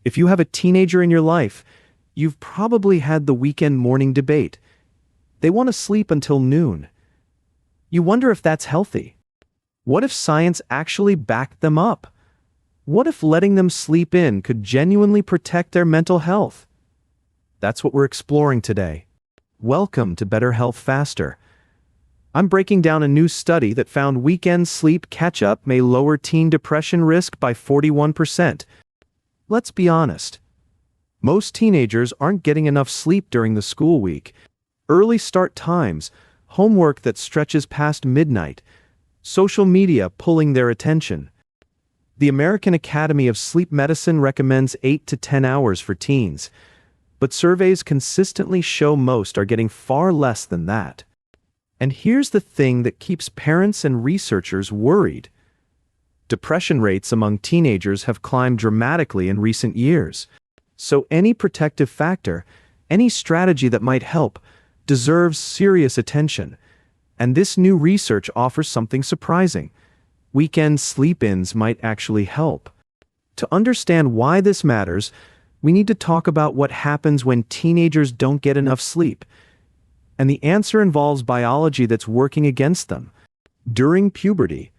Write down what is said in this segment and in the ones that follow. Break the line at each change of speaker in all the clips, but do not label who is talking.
If you have a teenager in your life, you've probably had the weekend morning debate. They want to sleep until noon. You wonder if that's healthy. What if science actually backed them up? What if letting them sleep in could genuinely protect their mental health? That's what we're exploring today. Welcome to Better Health Faster. I'm breaking down a new study that found weekend sleep catch-up may lower teen depression risk by 41%. Let's be honest. Most teenagers aren't getting enough sleep during the school week. Early start times, homework that stretches past midnight, social media pulling their attention. The American Academy of Sleep Medicine recommends 8 to 10 hours for teens, but surveys consistently show most are getting far less than that. And here's the thing that keeps parents and researchers worried. Depression rates among teenagers have climbed dramatically in recent years. So any protective factor, any strategy that might help, deserves serious attention. And this new research offers something surprising. Weekend sleep-ins might actually help. To understand why this matters, we need to talk about what happens when teenagers don't get enough sleep. And the answer involves biology that's working against them. During puberty,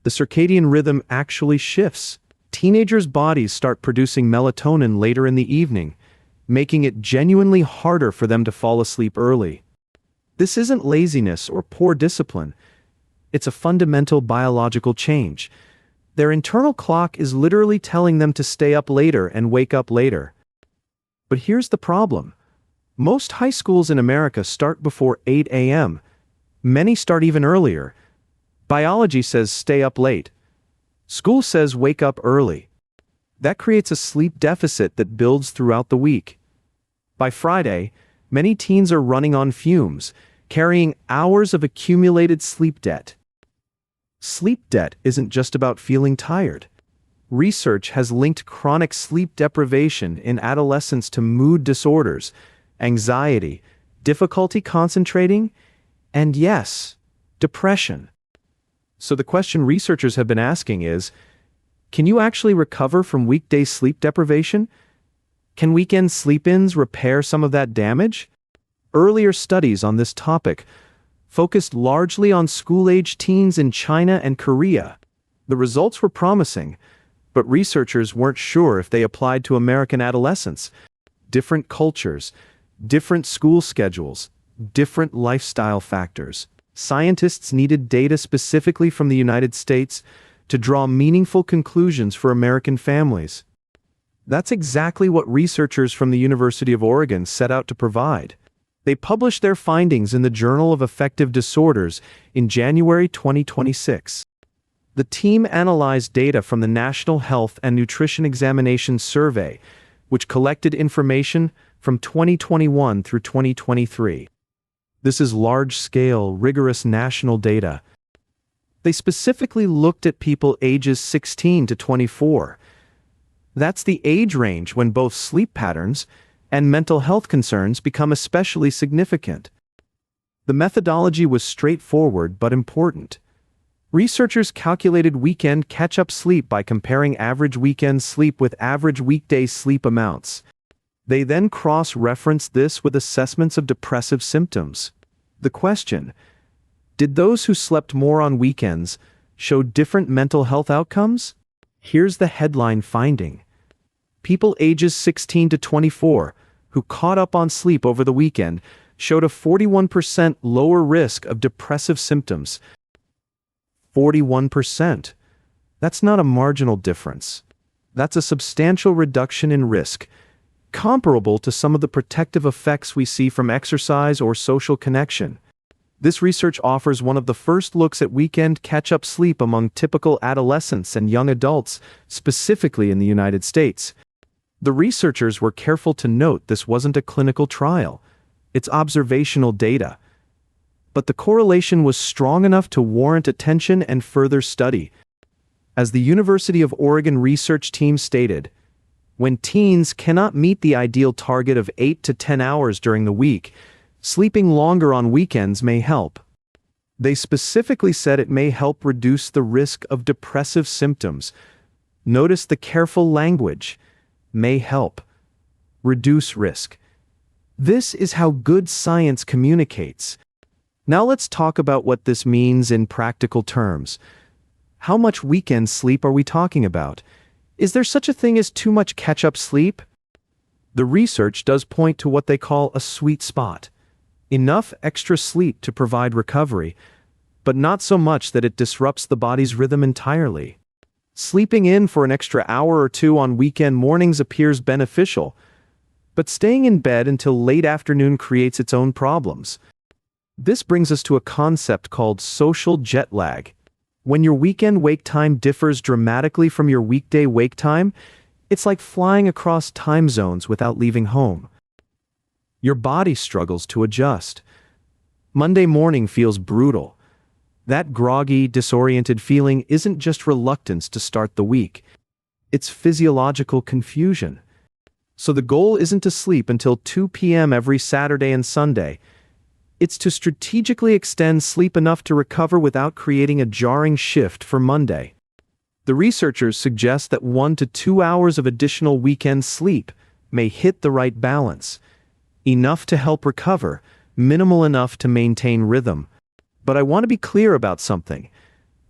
the circadian rhythm actually shifts. Teenagers' bodies start producing melatonin later in the evening, making it genuinely harder for them to fall asleep early. This isn't laziness or poor discipline. It's a fundamental biological change. Their internal clock is literally telling them to stay up later and wake up later. But here's the problem. Most high schools in America start before 8 a.m. Many start even earlier. Biology says stay up late. School says wake up early. That creates a sleep deficit that builds throughout the week. By Friday, many teens are running on fumes, carrying hours of accumulated sleep debt. Sleep debt isn't just about feeling tired. Research has linked chronic sleep deprivation in adolescents to mood disorders, anxiety, difficulty concentrating, and yes, depression. So the question researchers have been asking is, can you actually recover from weekday sleep deprivation? Can weekend sleep-ins repair some of that damage? Earlier studies on this topic focused largely on school-age teens in China and Korea. The results were promising, but researchers weren't sure if they applied to American adolescents. Different cultures, different school schedules, different lifestyle factors. Scientists needed data specifically from the United States to draw meaningful conclusions for American families. That's exactly what researchers from the University of Oregon set out to provide. They published their findings in the Journal of Affective Disorders in January 2026. The team analyzed data from the National Health and Nutrition Examination Survey, which collected information from 2021 through 2023. This is large-scale, rigorous national data. They specifically looked at people ages 16 to 24. That's the age range when both sleep patterns and mental health concerns become especially significant. The methodology was straightforward but important. Researchers calculated weekend catch-up sleep by comparing average weekend sleep with average weekday sleep amounts. They then cross-referenced this with assessments of depressive symptoms. The question, did those who slept more on weekends show different mental health outcomes? Here's the headline finding. People ages 16 to 24 who caught up on sleep over the weekend showed a 41% lower risk of depressive symptoms. 41%. That's not a marginal difference. That's a substantial reduction in risk, comparable to some of the protective effects we see from exercise or social connection. This research offers one of the first looks at weekend catch-up sleep among typical adolescents and young adults, specifically in the United States. The researchers were careful to note this wasn't a clinical trial. It's observational data. But the correlation was strong enough to warrant attention and further study. As the University of Oregon research team stated, when teens cannot meet the ideal target of 8 to 10 hours during the week, sleeping longer on weekends may help. They specifically said it may help reduce the risk of depressive symptoms. Notice the careful language. may help reduce risk. This is how good science communicates. Now let's talk about what this means in practical terms. How much weekend sleep are we talking about? Is there such a thing as too much catch-up sleep? The research does point to what they call a sweet spot. Enough extra sleep to provide recovery, but not so much that it disrupts the body's rhythm entirely. Sleeping in for an extra hour or two on weekend mornings appears beneficial, but staying in bed until late afternoon creates its own problems. This brings us to a concept called social jet lag. When your weekend wake time differs dramatically from your weekday wake time, it's like flying across time zones without leaving home. Your body struggles to adjust. Monday morning feels brutal. That groggy, disoriented feeling isn't just reluctance to start the week. It's physiological confusion. So the goal isn't to sleep until 2 p.m. every Saturday and Sunday. It's to strategically extend sleep enough to recover without creating a jarring shift for Monday. The researchers suggest that 1 to 2 hours of additional weekend sleep may hit the right balance. Enough to help recover, minimal enough to maintain rhythm. But I want to be clear about something.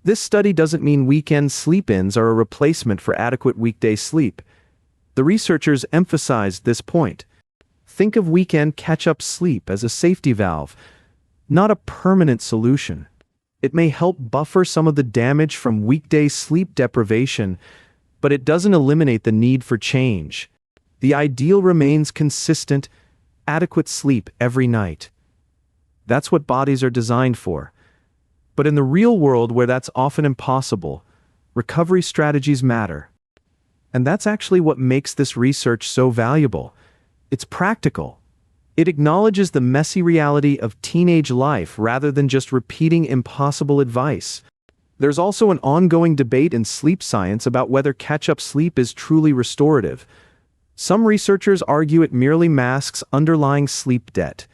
This study doesn't mean weekend sleep-ins are a replacement for adequate weekday sleep. The researchers emphasized this point. Think of weekend catch-up sleep as a safety valve, not a permanent solution. It may help buffer some of the damage from weekday sleep deprivation, but it doesn't eliminate the need for change. The ideal remains consistent, adequate sleep every night. That's what bodies are designed for. But in the real world, where that's often impossible, recovery strategies matter. And that's actually what makes this research so valuable. It's practical. It acknowledges the messy reality of teenage life rather than just repeating impossible advice. There's also an ongoing debate in sleep science about whether catch-up sleep is truly restorative. Some researchers argue it merely masks underlying sleep debt.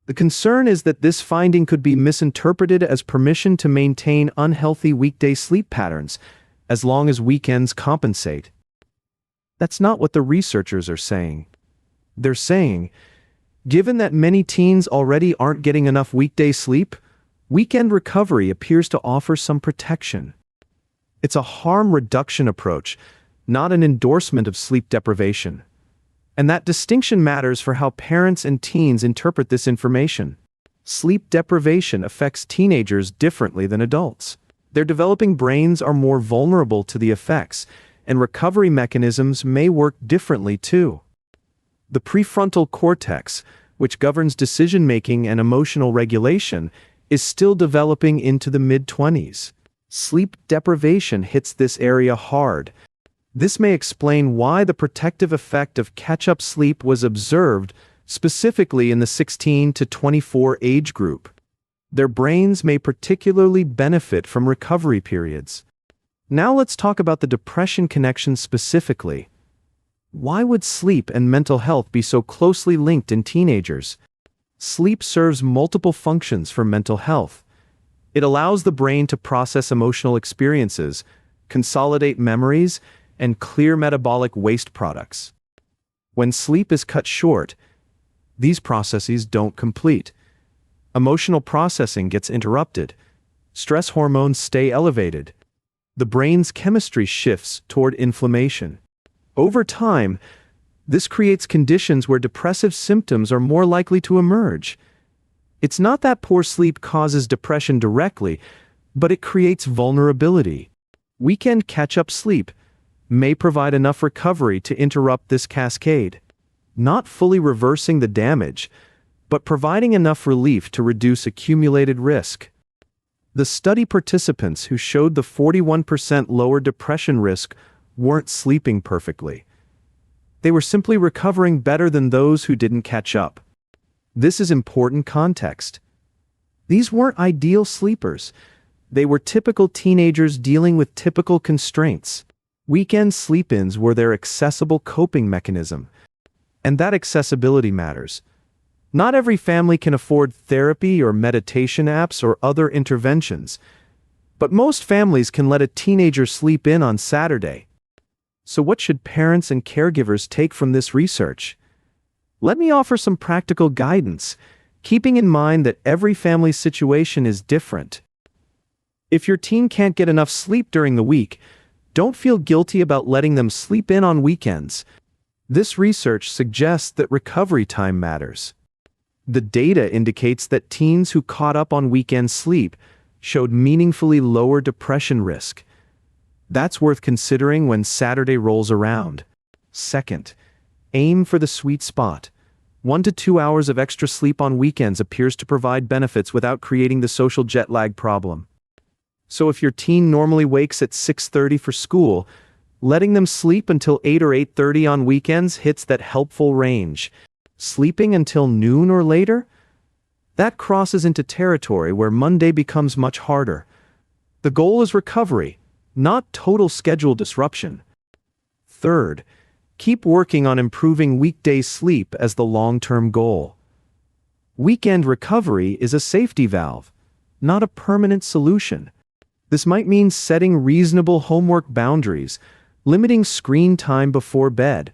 The concern is that this finding could be misinterpreted as permission to maintain unhealthy weekday sleep patterns, as long as weekends compensate. That's not what the researchers are saying. They're saying, given that many teens already aren't getting enough weekday sleep, weekend recovery appears to offer some protection. It's a harm reduction approach, not an endorsement of sleep deprivation. And that distinction matters for how parents and teens interpret this information. Sleep deprivation affects teenagers differently than adults. Their developing brains are more vulnerable to the effects, and recovery mechanisms may work differently too. The prefrontal cortex, which governs decision-making and emotional regulation, is still developing into the mid-20s. Sleep deprivation hits this area hard. This may explain why the protective effect of catch-up sleep was observed specifically in the 16 to 24 age group. Their brains may particularly benefit from recovery periods. Now let's talk about the depression connection specifically. Why would sleep and mental health be so closely linked in teenagers? Sleep serves multiple functions for mental health. It allows the brain to process emotional experiences, consolidate memories, and clear metabolic waste products. When sleep is cut short, these processes don't complete. Emotional processing gets interrupted. Stress hormones stay elevated. The brain's chemistry shifts toward inflammation. Over time, this creates conditions where depressive symptoms are more likely to emerge. It's not that poor sleep causes depression directly, but it creates vulnerability. Weekend catch-up sleep may provide enough recovery to interrupt this cascade, not fully reversing the damage, but providing enough relief to reduce accumulated risk. The study participants who showed the 41% lower depression risk weren't sleeping perfectly. They were simply recovering better than those who didn't catch up. This is important context. These weren't ideal sleepers. They were typical teenagers dealing with typical constraints. Weekend sleep-ins were their accessible coping mechanism. And that accessibility matters. Not every family can afford therapy or meditation apps or other interventions, but most families can let a teenager sleep in on Saturday. So what should parents and caregivers take from this research? Let me offer some practical guidance, keeping in mind that every family situation is different. If your teen can't get enough sleep during the week, don't feel guilty about letting them sleep in on weekends. This research suggests that recovery time matters. The data indicates that teens who caught up on weekend sleep showed meaningfully lower depression risk. That's worth considering when Saturday rolls around. Second, aim for the sweet spot. 1 to 2 hours of extra sleep on weekends appears to provide benefits without creating the social jet lag problem. So if your teen normally wakes at 6:30 for school, letting them sleep until 8 or 8:30 on weekends hits that helpful range. Sleeping until noon or later? That crosses into territory where Monday becomes much harder. The goal is recovery, not total schedule disruption. Third, keep working on improving weekday sleep as the long-term goal. Weekend recovery is a safety valve, not a permanent solution. This might mean setting reasonable homework boundaries, limiting screen time before bed,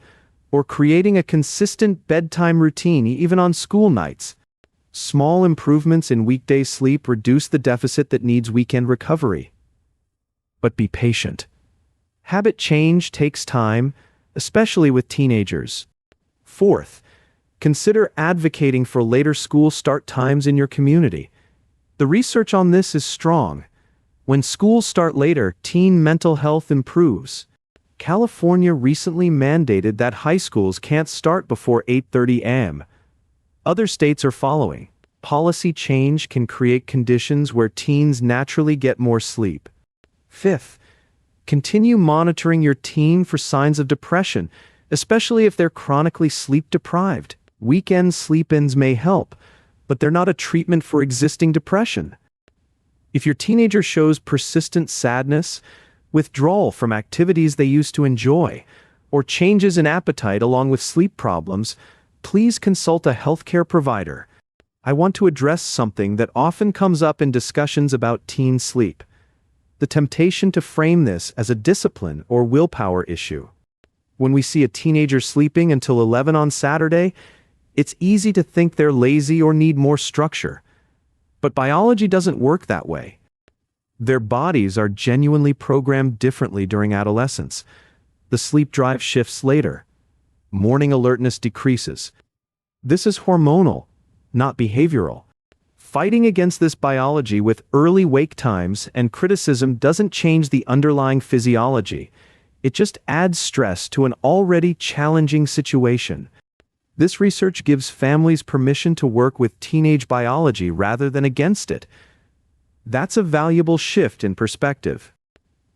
or creating a consistent bedtime routine even on school nights. Small improvements in weekday sleep reduce the deficit that needs weekend recovery. But be patient. Habit change takes time, especially with teenagers. Fourth, consider advocating for later school start times in your community. The research on this is strong. When schools start later, teen mental health improves. California recently mandated that high schools can't start before 8:30 a.m. Other states are following. Policy change can create conditions where teens naturally get more sleep. Fifth, continue monitoring your teen for signs of depression, especially if they're chronically sleep deprived. Weekend sleep-ins may help, but they're not a treatment for existing depression. If your teenager shows persistent sadness, withdrawal from activities they used to enjoy, or changes in appetite along with sleep problems, please consult a healthcare provider. I want to address something that often comes up in discussions about teen sleep: the temptation to frame this as a discipline or willpower issue. When we see a teenager sleeping until 11 on Saturday, it's easy to think they're lazy or need more structure. But biology doesn't work that way. Their bodies are genuinely programmed differently during adolescence. The sleep drive shifts later. Morning alertness decreases. This is hormonal, not behavioral. Fighting against this biology with early wake times and criticism doesn't change the underlying physiology. It just adds stress to an already challenging situation. This research gives families permission to work with teenage biology rather than against it. That's a valuable shift in perspective.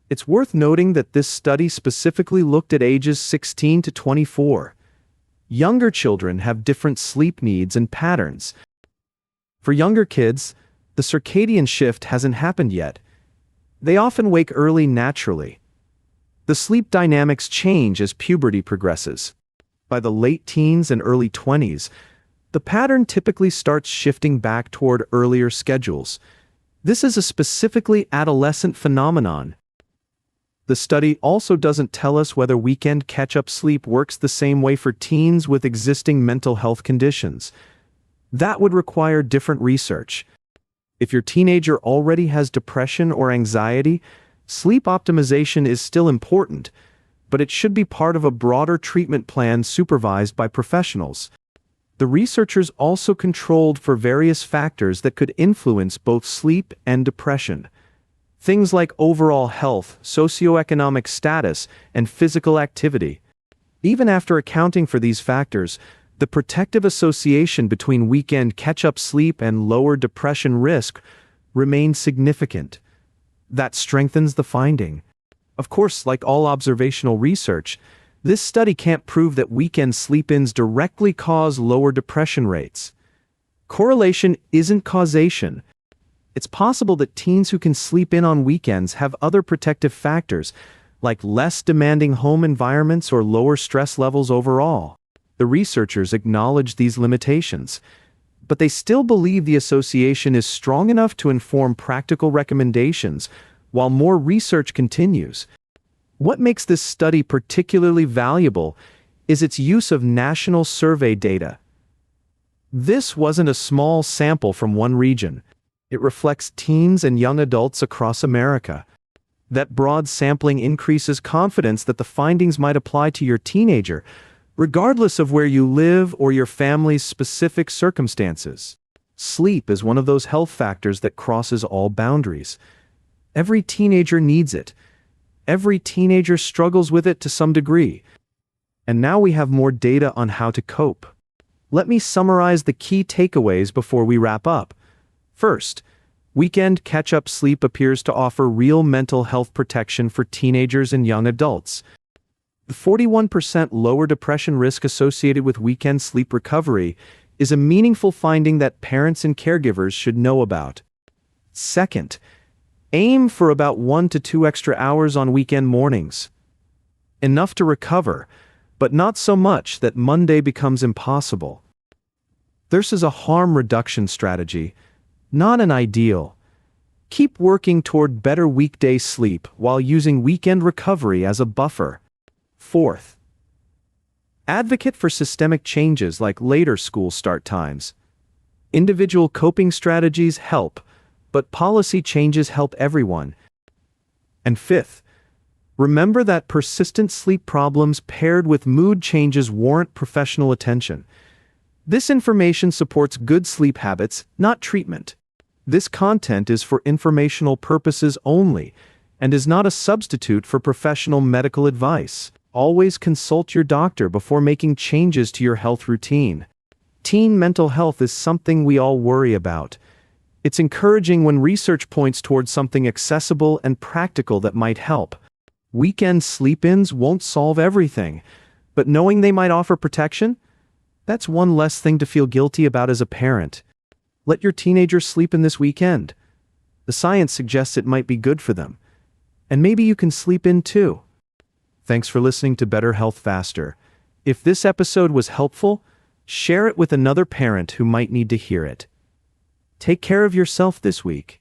It's worth noting that this study specifically looked at ages 16 to 24. Younger children have different sleep needs and patterns. For younger kids, the circadian shift hasn't happened yet. They often wake early naturally. The sleep dynamics change as puberty progresses. By the late teens and early 20s, the pattern typically starts shifting back toward earlier schedules. This is a specifically adolescent phenomenon. The study also doesn't tell us whether weekend catch-up sleep works the same way for teens with existing mental health conditions. That would require different research. If your teenager already has depression or anxiety, sleep optimization is still important, but it should be part of a broader treatment plan supervised by professionals. The researchers also controlled for various factors that could influence both sleep and depression. Things like overall health, socioeconomic status, and physical activity. Even after accounting for these factors, the protective association between weekend catch-up sleep and lower depression risk remains significant. That strengthens the finding. Of course, like all observational research, this study can't prove that weekend sleep-ins directly cause lower depression rates. Correlation isn't causation. It's possible that teens who can sleep in on weekends have other protective factors, like less demanding home environments or lower stress levels overall. The researchers acknowledge these limitations, but they still believe the association is strong enough to inform practical recommendations while more research continues. What makes this study particularly valuable is its use of national survey data. This wasn't a small sample from one region. It reflects teens and young adults across America. That broad sampling increases confidence that the findings might apply to your teenager, regardless of where you live or your family's specific circumstances. Sleep is one of those health factors that crosses all boundaries. Every teenager needs it. Every teenager struggles with it to some degree. And now we have more data on how to cope. Let me summarize the key takeaways before we wrap up. First, weekend catch-up sleep appears to offer real mental health protection for teenagers and young adults. The 41% lower depression risk associated with weekend sleep recovery is a meaningful finding that parents and caregivers should know about. Second, aim for about 1 to 2 extra hours on weekend mornings. Enough to recover, but not so much that Monday becomes impossible. This is a harm reduction strategy, not an ideal. Keep working toward better weekday sleep while using weekend recovery as a buffer. Fourth, advocate for systemic changes like later school start times. Individual coping strategies help, but policy changes help everyone. And fifth, remember that persistent sleep problems paired with mood changes warrant professional attention. This information supports good sleep habits, not treatment. This content is for informational purposes only and is not a substitute for professional medical advice. Always consult your doctor before making changes to your health routine. Teen mental health is something we all worry about. It's encouraging when research points towards something accessible and practical that might help. Weekend sleep-ins won't solve everything, but knowing they might offer protection? That's one less thing to feel guilty about as a parent. Let your teenager sleep in this weekend. The science suggests it might be good for them. And maybe you can sleep in too. Thanks for listening to Better Health Faster. If this episode was helpful, share it with another parent who might need to hear it. Take care of yourself this week.